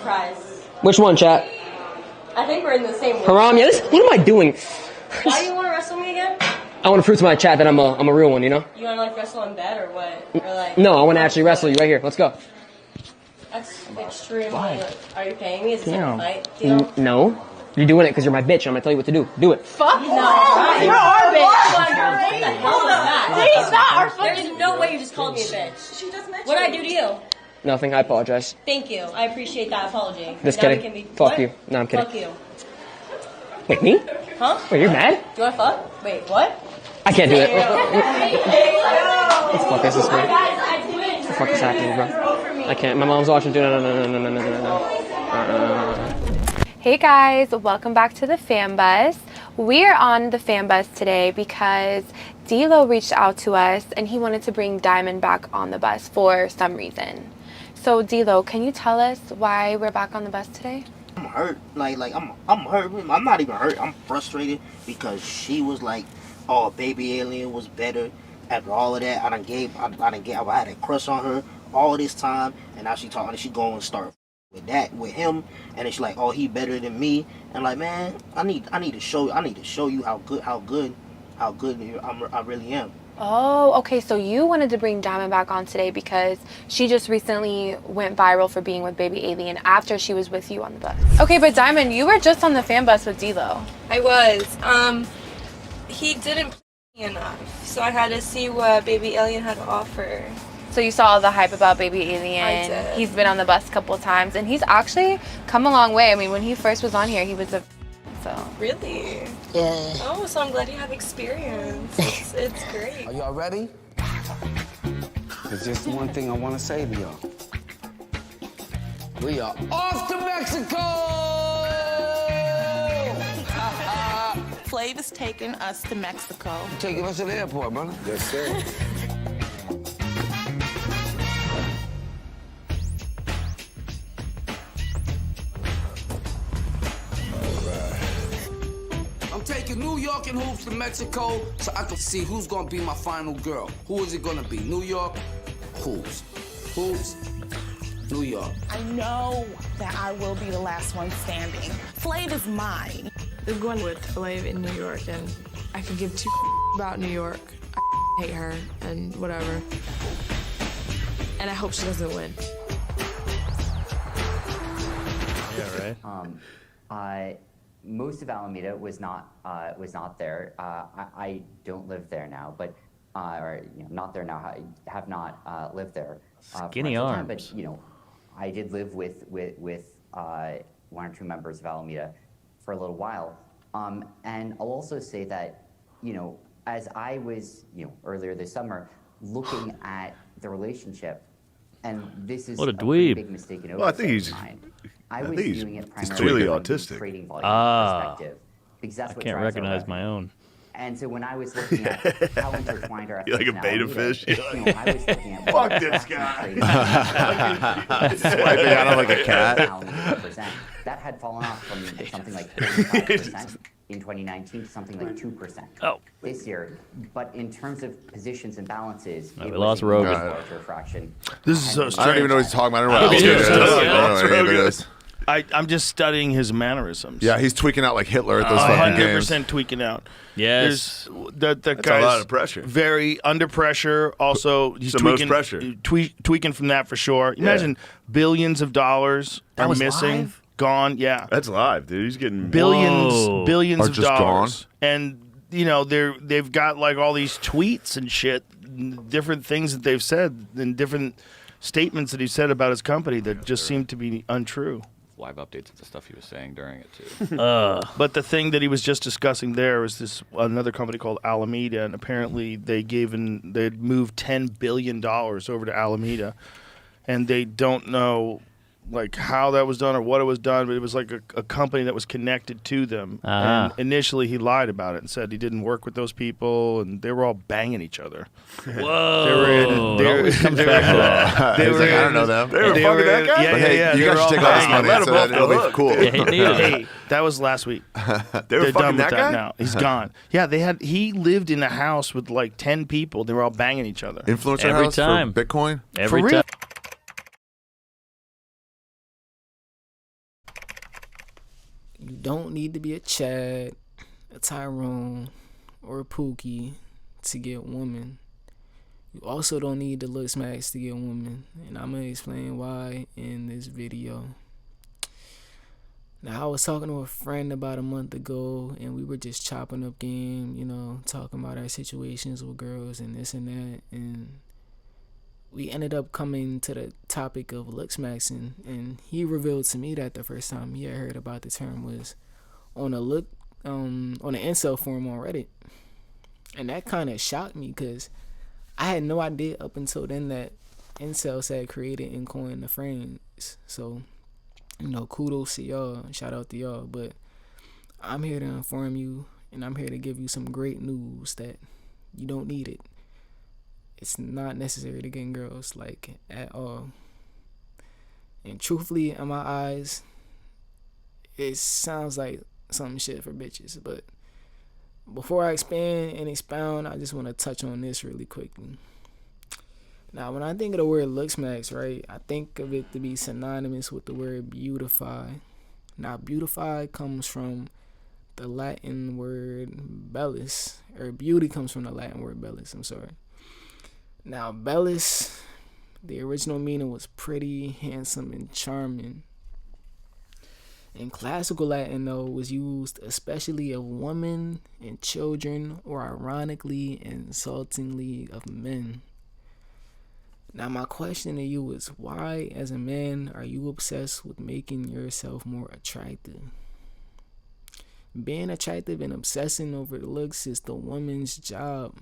surprise. Which one, chat? I think we're in the same one. Haram, yeah, what am I doing? Why do you want to wrestle me again? I want to prove to my chat that I'm a real one, you know? You want to like wrestle in bed or what? Or like? No, I want to actually wrestle you right here. Let's go. That's extremely. Are you paying me? Is this No. a fight deal? No. You're doing it because you're my bitch and I'm going to tell you what to do. Do it. Fuck no. You're our bitch. What the hell is that? He's not our fucking. There's no way you just called me a bitch. She just mentioned. What did I do to you? Nothing. I apologize. Thank you. I appreciate that apology. Just now kidding. We can be, Fuck what? you. No, I'm kidding. Fuck you. Wait, me? Huh? Wait, you're mad? Do you want to fuck? Wait, what? I can't do it. What the fuck is this, man? What the fuck is happening, bro? I can't. My mom's watching. No. Hey guys, welcome back to the fan bus. We are on the fan bus today because D-Lo reached out to us and he wanted to bring Diamond back on the bus for some reason. So D-Lo, can you tell us why we're back on the bus today? I'm hurt. Like I'm hurt. I'm not even hurt. I'm frustrated because she was like, "Oh, Baby Alien was better." After all of that, I had a crush on her all this time, and now she talking. She going to start with him, and it's like, "Oh, he better than me." And like, man, I need to show you how good I really am. Oh, okay, so you wanted to bring Diamond back on today because she just recently went viral for being with Baby Alien after she was with you on the bus. Okay, but Diamond, you were just on the fan bus with D-Lo. I was. He didn't play me enough, so I had to see what Baby Alien had to offer. So you saw all the hype about Baby Alien. I did. He's been on the bus a couple of times, and he's actually come a long way. I mean, when he first was on here, he was a... So. Really? Yeah. Oh, so I'm glad you have experience. It's great. Are y'all ready? There's just one thing I want to say to y'all. We are off to Mexico! Flav is taking us to Mexico. Taking us to the airport, brother. Yes, sir. I'm taking New York and hoops to Mexico so I can see who's gonna be my final girl. Who is it gonna be? New York, hoops. Hoops, New York. I know that I will be the last one standing. Flav is mine. I'm going with Flav in New York, and I could give two about New York. I hate her and whatever. And I hope she doesn't win. Yeah, right. Most of Alameda was not there. I don't live there now, but or not there now. I have not lived there. Skinny arms. Time, but I did live with one or two members of Alameda for a little while. And I'll also say that as I was earlier this summer looking at the relationship, and this is what a pretty dweeb. big mistake in Well, I think he's. I was doing it he's primarily really from a autistic. trading volume perspective, because that's I what can't drives our recognize revenue. my own. And so when I was looking at how intertwined our You like a efforts beta now, fish? I was looking at Fuck this guy. Swiping at him like a cat. That had fallen off from something like 35% in 2019 to something like 2% this year. But in terms of positions and balances, we it lost was a Rogan. much larger fraction. This is so I don't even know what he's talking about. I don't know what Yeah, else it is. I don't know any of it is. I'm just studying his mannerisms. Yeah, he's tweaking out like Hitler at those fucking games. 100% tweaking out. Yes. That That's guy's a lot of pressure. very under pressure. Also, he's It's the most tweaking, pressure. tweaking from that for sure. Imagine billions of dollars are was missing, live? gone. Yeah, That's live, dude. He's getting billions Are of just dollars, and they've got like all these tweets and shit, different things that they've said, and different statements that he said about his company that just seem to be untrue. Live updates of the stuff he was saying during it too. But the thing that he was just discussing there was this another company called Alameda, and apparently they'd moved $10 billion over to Alameda, and they don't know like how that was done or what it was done, but it was like a company that was connected to them. And initially he lied about it and said he didn't work with those people, and they were all banging each other. Whoa. It always comes back to that. He's like, I don't know them. They were fucking that guy? Yeah, But hey, you guys should take all this money so that it'll be cool. Hey, that was last week. They were They're done fucking with that guy? now. He's gone. Yeah, he lived in a house with like 10 people. They were all banging each other. Influencer Every house time. for Bitcoin? Every For real? time. You don't need to be a Chad, a Tyrone, or a Pookie to get women. You also don't need the Looksmax to get women, and I'm going to explain why in this video. Now, I was talking to a friend about a month ago, and we were just chopping up game, you know, talking about our situations with girls and this and that, and we ended up coming to the topic of Looksmaxxing, and he revealed to me that the first time he had heard about the term was on an incel forum on Reddit. And that kind of shocked me because I had no idea up until then that incels had created and coined the phrase. So, you know, kudos to y'all, shout out to y'all, but I'm here to inform you, and I'm here to give you some great news that you don't need it. It's not necessary to get girls, like, at all. And truthfully, in my eyes, it sounds like some shit for bitches. But before I expand and expound, I just want to touch on this really quickly. Now, when I think of the word Looksmax, right, I think of it to be synonymous with the word beautify. Now, beautify comes from the Latin word bellus, or beauty comes from the Latin word bellus, I'm sorry. Now, bellus, the original meaning was pretty, handsome, and charming. In classical Latin, though, was used especially of women and children, or ironically and insultingly of men. Now, my question to you is, why, as a man, are you obsessed with making yourself more attractive? Being attractive and obsessing over looks is the woman's job.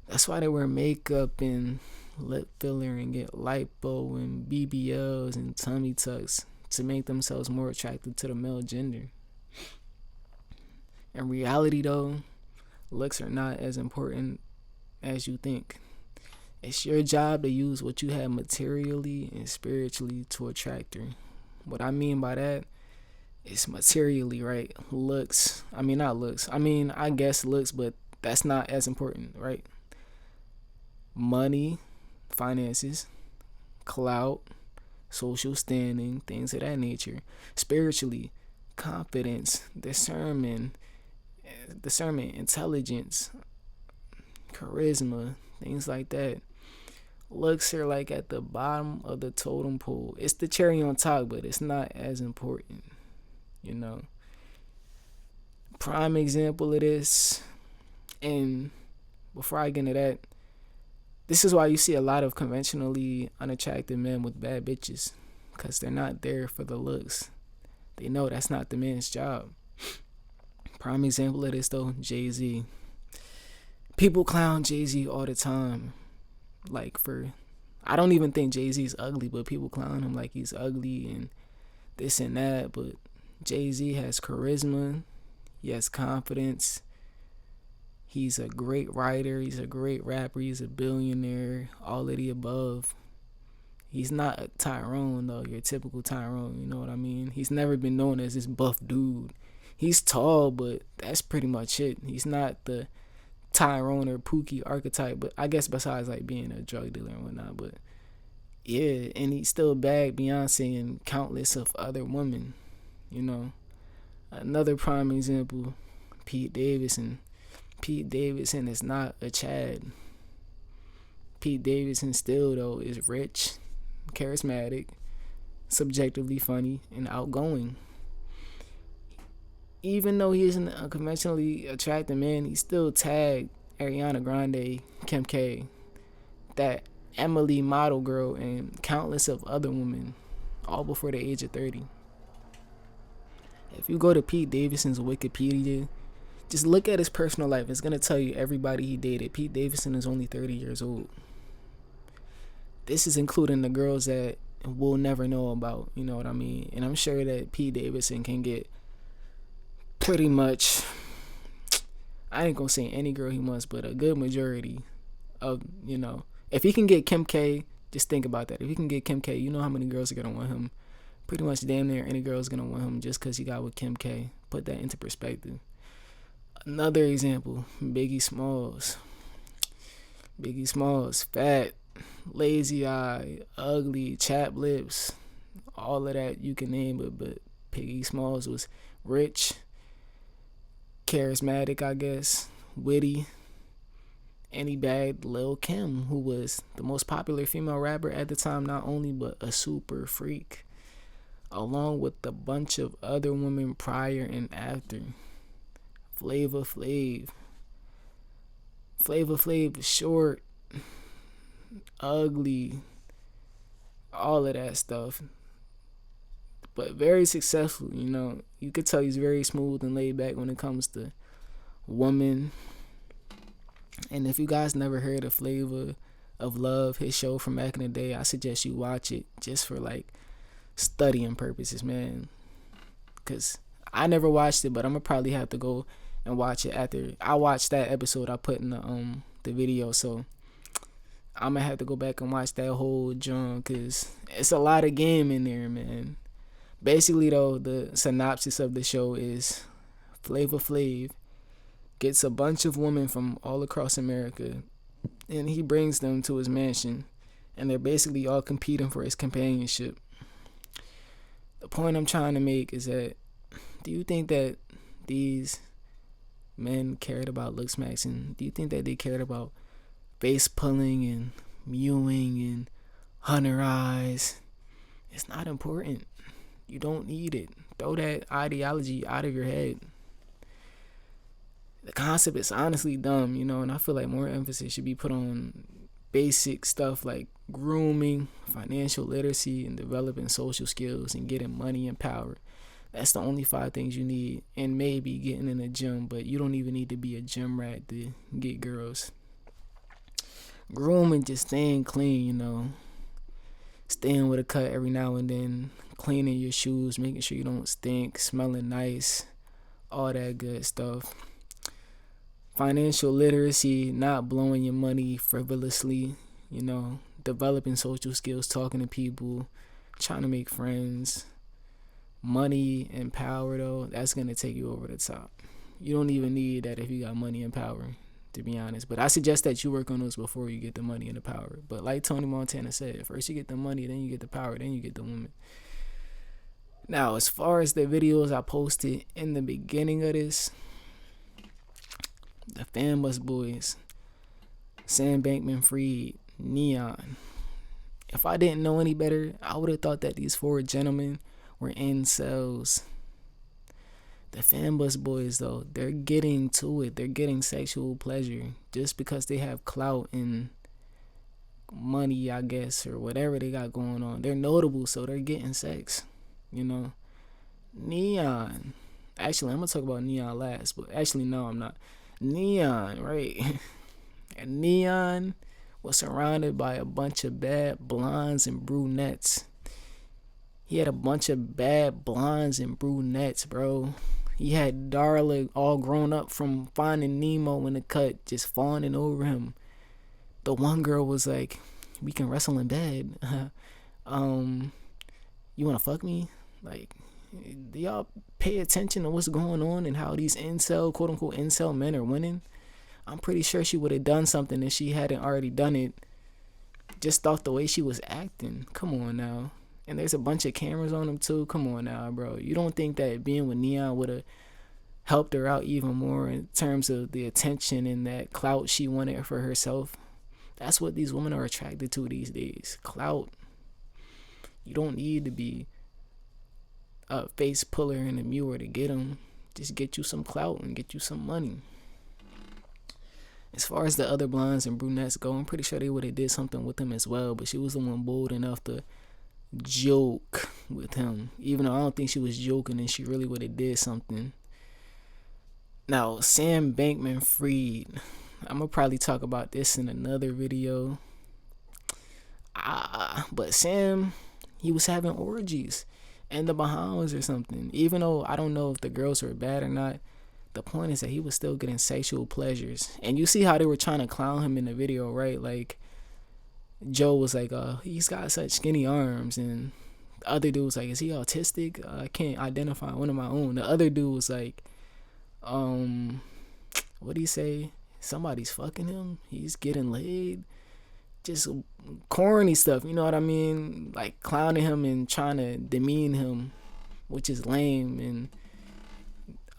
That's why they wear makeup and lip filler and get lipo and BBLs and tummy tucks to make themselves more attractive to the male gender. In reality, though, looks are not as important as you think. It's your job to use what you have materially and spiritually to attract her. What I mean by that is materially, right? Looks. I mean, not looks. I mean, I guess looks, but that's not as important, right? Money, finances, clout, social standing, things of that nature. Spiritually, confidence, discernment, intelligence, charisma, things like that. Looks are like at the bottom of the totem pole. It's the cherry on top, but it's not as important, you know. Prime example of this, and before I get into that, this is why you see a lot of conventionally unattractive men with bad bitches, because they're not there for the looks. They know that's not the man's job. Prime example of this, though, Jay-Z. People clown Jay-Z all the time. Like, I don't even think Jay-Z's ugly, but people clown him like he's ugly and this and that. But Jay-Z has charisma. He has confidence. He's a great writer. He's a great rapper. He's a billionaire. All of the above. He's not a Tyrone, though. Your typical Tyrone. You know what I mean? He's never been known as this buff dude. He's tall, but that's pretty much it. He's not the Tyrone or Pookie archetype, but I guess besides like being a drug dealer and whatnot. But yeah, and he still bagged Beyonce and countless of other women. You know, another prime example, Pete Davidson. Pete Davidson is not a Chad. Pete Davidson still, though, is rich, charismatic, subjectively funny, and outgoing. Even though he isn't a conventionally attractive man, he still tagged Ariana Grande, Kim K, that Emily model girl, and countless of other women, all before the age of 30. If you go to Pete Davidson's Wikipedia, just look at his personal life. It's going to tell you everybody he dated. Pete Davidson is only 30 years old. This is including the girls that we'll never know about, you know what I mean? And I'm sure that Pete Davidson can get pretty much, I ain't going to say any girl he wants, but a good majority of, you know, if he can get Kim K, just think about that. If he can get Kim K, you know how many girls are going to want him. Pretty much damn near any girl is going to want him just because he got with Kim K. Put that into perspective. Another example, Biggie Smalls. Biggie Smalls, fat, lazy eye, ugly, chapped lips, all of that you can name it, but Biggie Smalls was rich, charismatic, I guess, witty, and he bagged Lil' Kim, who was the most popular female rapper at the time, not only but a super freak, along with a bunch of other women prior and after. Flavor Flav was short, ugly, all of that stuff, but very successful. You know, you could tell he's very smooth and laid back when it comes to women. And if you guys never heard of Flavor of Love, his show from back in the day, I suggest you watch it just for like studying purposes, man, because I never watched it, but I'm gonna probably have to go and watch it after I watch that episode I put in the video. So I'm gonna have to go back and watch that whole joint, because it's a lot of game in there, man. Basically though, the synopsis of the show is Flavor Flav gets a bunch of women from all across America and he brings them to his mansion, and they're basically all competing for his companionship. The point I'm trying to make is that, do you think that these men cared about Looksmaxxing? Do you think that they cared about face pulling and mewing and hunter eyes? It's not important. You don't need it. Throw that ideology out of your head. The concept is honestly dumb, you know, and I feel like more emphasis should be put on basic stuff like grooming, financial literacy, and developing social skills and getting money and power. That's the only 5 things you need, and maybe getting in the gym, but you don't even need to be a gym rat to get girls. Grooming, just staying clean, you know, staying with a cut every now and then, cleaning your shoes, making sure you don't stink, smelling nice, all that good stuff. Financial literacy, not blowing your money frivolously, you know, developing social skills, talking to people, trying to make friends. Money and power, though, that's going to take you over the top. You don't even need that if you got money and power, to be honest. But I suggest that you work on those before you get the money and the power. But like Tony Montana said, first you get the money, then you get the power, then you get the woman. Now, as far as the videos I posted in the beginning of this, the Fanbus Boys, Sam Bankman-Fried, Neon. If I didn't know any better, I would have thought that these 4 gentlemen were incels. The Fanbus Boys, though, they're getting to it. They're getting sexual pleasure just because they have clout and money, I guess, or whatever they got going on. They're notable, so they're getting sex, you know. Neon. Actually, I'm going to talk about Neon last, but actually, no, I'm not. Neon, right? And Neon was surrounded by a bunch of bad blondes and brunettes. He had a bunch of bad blondes and brunettes, bro. He had Darla all grown up from Finding Nemo in the cut, just fawning over him. The one girl was like, "We can wrestle in bed. You wanna fuck me?" Like, do y'all pay attention to what's going on and how these incel, quote unquote incel men are winning? I'm pretty sure she would have done something if she hadn't already done it. Just off the way she was acting. Come on now. And there's a bunch of cameras on them too. Come on now, bro. You don't think that being with Neon would have helped her out even more in terms of the attention and that clout she wanted for herself? That's what these women are attracted to these days. Clout. You don't need to be a face puller and a mewer to get them. Just get you some clout and get you some money. As far as the other blondes and brunettes go, I'm pretty sure they would have did something with him as well, but she was the one bold enough to joke with him, even though I don't think she was joking and she really would have did something. Now, Sam Bankman-Fried, I'm gonna probably talk about this in another video, but Sam, he was having orgies in the Bahamas or something. Even though I don't know if the girls were bad or not, the point is that he was still getting sexual pleasures. And you see how they were trying to clown him in the video, right? Like, Joe was like, he's got such skinny arms, and the other dude was like, is he autistic? I can't identify one of my own. The other dude was like, what do you say? Somebody's fucking him. He's getting laid. Just corny stuff, you know what I mean? Like clowning him and trying to demean him which is lame and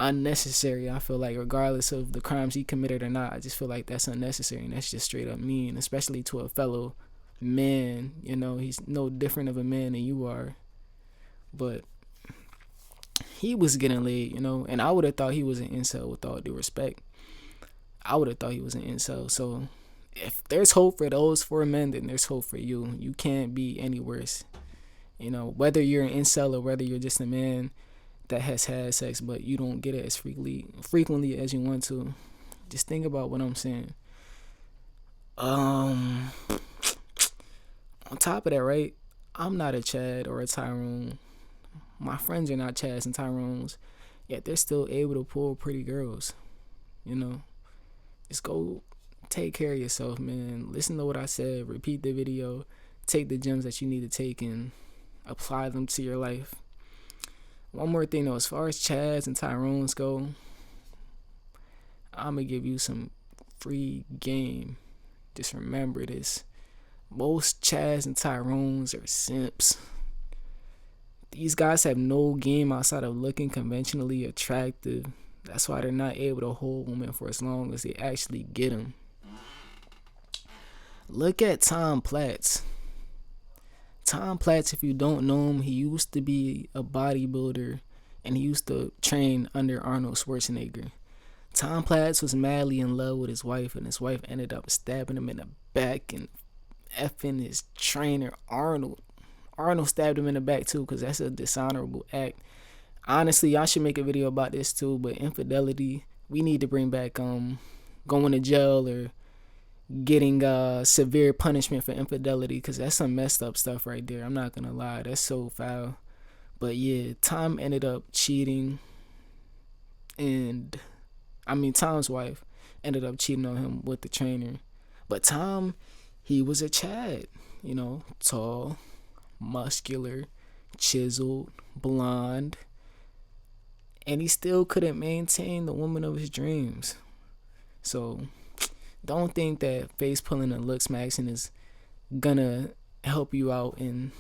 unnecessary. I feel like regardless of the crimes he committed or not, I just feel like that's unnecessary, and that's just straight up mean, especially to a fellow man. You know, he's no different of a man than you are, but he was getting laid, you know, and I would have thought he was an incel with all due respect. I would have thought he was an incel. So if there's hope for those 4 men, then there's hope for you. You can't be any worse. You know, whether you're an incel or whether you're just a man that has had sex but you don't get it as frequently as you want to, just think about what I'm saying. On top of that, right, I'm not a Chad or a Tyrone. My friends are not Chads and Tyrones, yet they're still able to pull pretty girls. You know, just go take care of yourself, man. Listen to what I said, repeat the video, take the gems that you need to take and apply them to your life. One more thing though, as far as Chads and Tyrones go, I'm gonna give you some free game. Just remember this. Most Chads and Tyrones are simps. These guys have no game outside of looking conventionally attractive. That's why they're not able to hold women for as long as they actually get them. Look at Tom Platz. Tom Platz, if you don't know him, he used to be a bodybuilder and he used to train under Arnold Schwarzenegger. Tom Platz was madly in love with his wife, and his wife ended up stabbing him in the back and effing his trainer Arnold. Arnold stabbed him in the back too, because that's a dishonorable act. Honestly, I should make a video about this too, but infidelity, we need to bring back going to jail or getting severe punishment for infidelity, because that's some messed up stuff right there. I'm not gonna lie, that's so foul. But yeah, Tom ended up cheating, and Tom's wife ended up cheating on him with the trainer. But Tom, he was a Chad, you know, tall, muscular, chiseled, blonde, and he still couldn't maintain the woman of his dreams. So don't think that face pulling and Looksmaxxing is gonna help you out in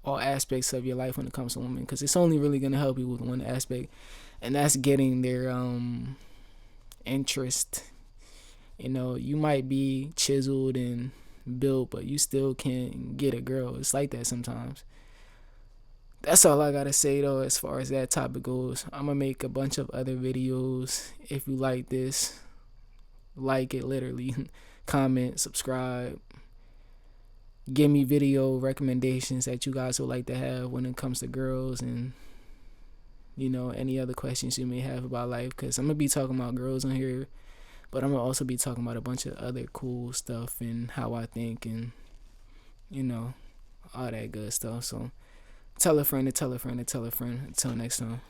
all aspects of your life when it comes to women, because it's only really gonna help you with one aspect, and that's getting their interest. You know, you might be chiseled and built, but you still can't get a girl. It's like that sometimes. That's all I gotta say though as far as that topic goes. I'm gonna make a bunch of other videos. If you like this, like it, literally. Comment, subscribe, give me video recommendations that you guys would like to have when it comes to girls, and you know, any other questions you may have about life, because I'm gonna be talking about girls on here, but I'm gonna also be talking about a bunch of other cool stuff and how I think, and you know, all that good stuff. So tell a friend to tell a friend to tell a friend. Until next time.